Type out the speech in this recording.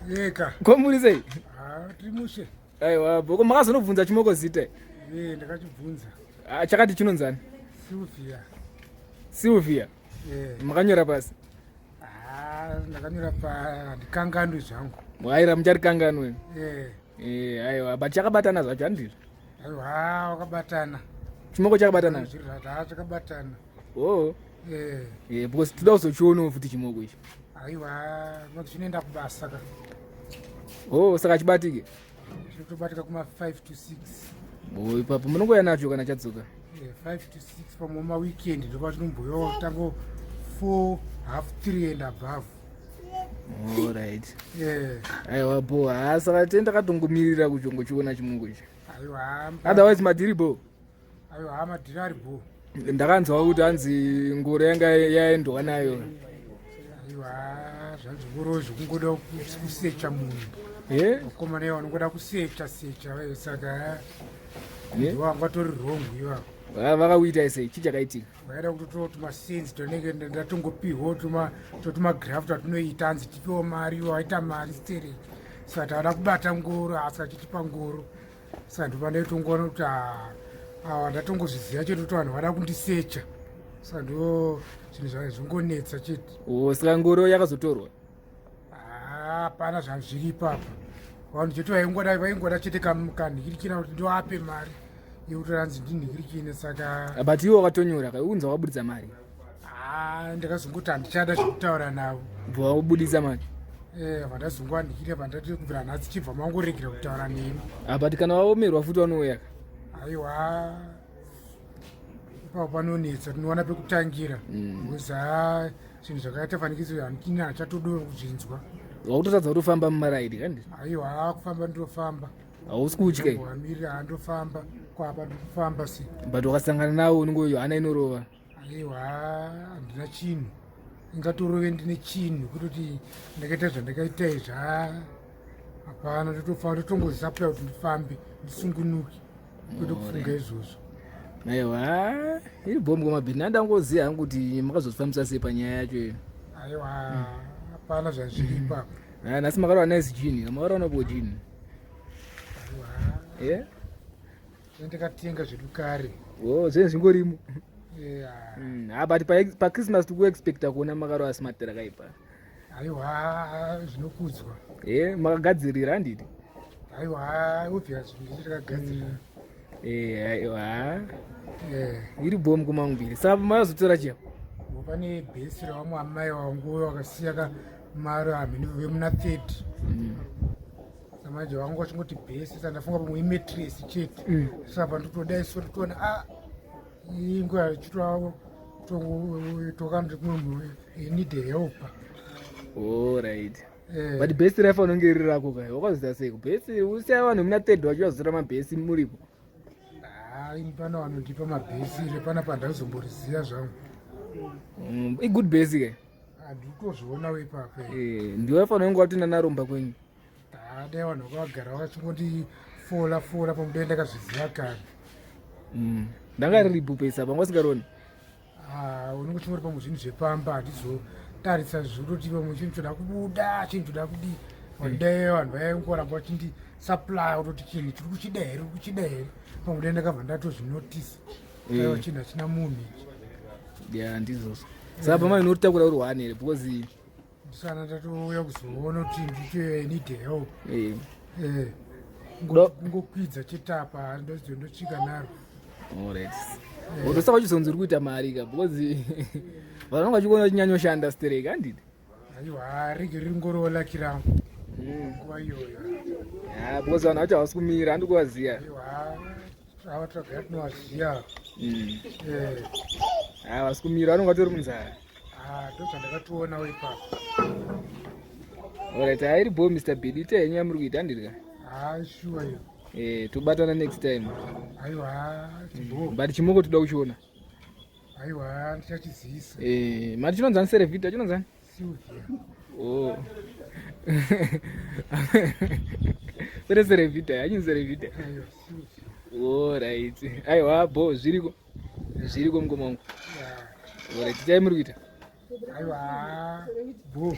Yeka. Komuri sei? Timushe. Aiwa, boko makazonobvunza chimoko zita. Ndakachibvunza. Chakati chinonzani? Sylvia. Makanyora pasi? Ndakanyora pa ndikanganwe zvangu. Mwaira muchari kanganwe. Aiwa, but chakabatana zvacho handizvo. Aiwa, wakabatana. Chimoko chakabatana? Chakabatana. Oh. Because toda kuzochionawo futi chimoko ichi. Aiwa, chinoenda kubasa ka. Oh, saka chibatike? Chinotobatika kuma 5 to 6. Oh, ipapo munongoya nacho kana chadzoka? 5 to 6 pamwe maweekend ndopa tinomboyawo tango 4, half 3 and above. All right. Aiwa bo, saka tenda katongomirira kuchongochiona chimoko ichi. Aiwa. Otherwise madhiri bo. Aiwa, madhiri ari bo. Ndakanzwa kuti hanzi ngoro yanga yaendwa nayo. Aiwa, zvanzi ngoro zvokungoda kusecha munhu. Mukomana iwo anongoda kusecha saka wanga tori wrong iwapo. Vakauita sei? Chii chakaitika? Vaida kuti tumasensi tonenge ndatongopiwa totumagrafu tatinoita hanzi tipewo mari iwo aita mari stereki. Saka tavada kubata ngoro asi achitipa ngoro. Saka ndopanda tongoona kuti ndatongozviziva chete kuti vanhu vada kundisecha. Saka ndo zvinhu zvongonetsa chete. Saka ngoro yakazotorwa? Hapana zvanhu zviri ipapo. Vanhu chete vaingoda chete kanhikirikina kuti ndoape mari yekuti hanzi ndinhikirikine. Saka but iwo wakatonyora kaunza wabudisa mari? Ndakazongoti handichada zvekutaura navo. Wabudisa mari? Vandazongowandikire vandati kubvira nhasi chibva mangoregera kutaura nemi. But kana waomerwa futi vanouya? Aiwa, ipapo panonetsa tinoona pekutangira. Because zvinhu zvakaita fanikiso handikini hachatodoro kuzvinzwa. Wakutotadza kutofamba mumaraidi kandi? Aiwa, kufamba ndofamba. Hausi kutya? Wamiri handofamba kwapa ndikufamba si. But wakasangana nawo unongoyo hana inorova? Aiwa, handina chinhu. Ingatorove ndine chinhu kutoti ndakaita zvandakaita izvi. Hapana, totongozapira kuti ndifambe ndisungunuke kwete kufunga izvozvo. Aiwa, iri bhombo mabhini. Ndangoziva hangu kuti makazozvifambisa sei panyaya yacho iyo. Aiwa, hapana zvazviri ipapo. Nhasi makarova nice jini, makaona po jini. Aiwa. Ndakatenga zvedu kare. Zvinhu zvingorimo. But paChristmas tikuexpecta kuona makarova smart rakaipa. Aiwa, zvinokudzwa. Makagadzirira handiti? Aiwa, obvious ndiri takagadzirira. Aiwa. Iri bomu kumanguviri. Saka makazotora chio? Pane bhesi ravamwe amai vangu vakasiya mari hamhini vemuna 30. Samanje vangu vachingoti bhesi saka ndafunga pamwe imetresi chete. Saka pandotodai so totoona inguva chitotokandi munhu need help. Right. But bhesi rafa unonge riri rako kai? Wakazita sei? Bhesi usiya vanhu muna 30 vachivazora mabhesi muripo? Pana vanondipa mabhesi repana pandazomboriziva zvangu. Igood bhesi kai? Handikutozvionawo ipapo. Ndiwafanira kunge watinda naromba kwenyu? Dai vanhu vakagara vachingoti fola pamudai ndakazviziva kare. Ndanga riripo pesa panga usingaroni? Unenge chingori pamwe zvinhu zvepamba handizotarisa zviroti pamwe chinhu choda kubuda chinhu choda kudii. Vandai vanhu vaingoramba vachindisupply kutoti chinhu tiri kuchida here pamwe dai ndakabva ndatozvinotisa. Aiwa, chinhu hachina munhu ichi. Ndizvozvo. Saka pamainotakura uri one here because ndisana ndatouya kuzoona kuti ndicho need help. Ngokwidza chitapa ndozondosvika naro. Alright. Saka uchizonzi uri kuita mari ka because vanhu vachikuona chinyanya stereki handiti? Aiwa, rege riri ngorowo laki rangu nguva iyoyo. Because vanhu vacho havasi kumira handikuvaziva. Aiwa, ava tagara tinovaziva. Havasi kumira vanonge vatori munzara. Ndozvandakatoonawo ipapo. Alright, iri bo Mr. Bid ita henyu yamuri kuita handiti ka? Sure iyo. Tobatana next time. Aiwa, but chimoko toda kuchiona. Aiwa, ndichachizivisa. Mati chinonzani Serevita chinonzani? Sylvia. Kwete Serevita, hachinzi Serevita. Aiwa, Sylvia. Alright. Aiwa bo, zviriko mukoma wangu. Alright, chai muri kuita? Aiwa, bo.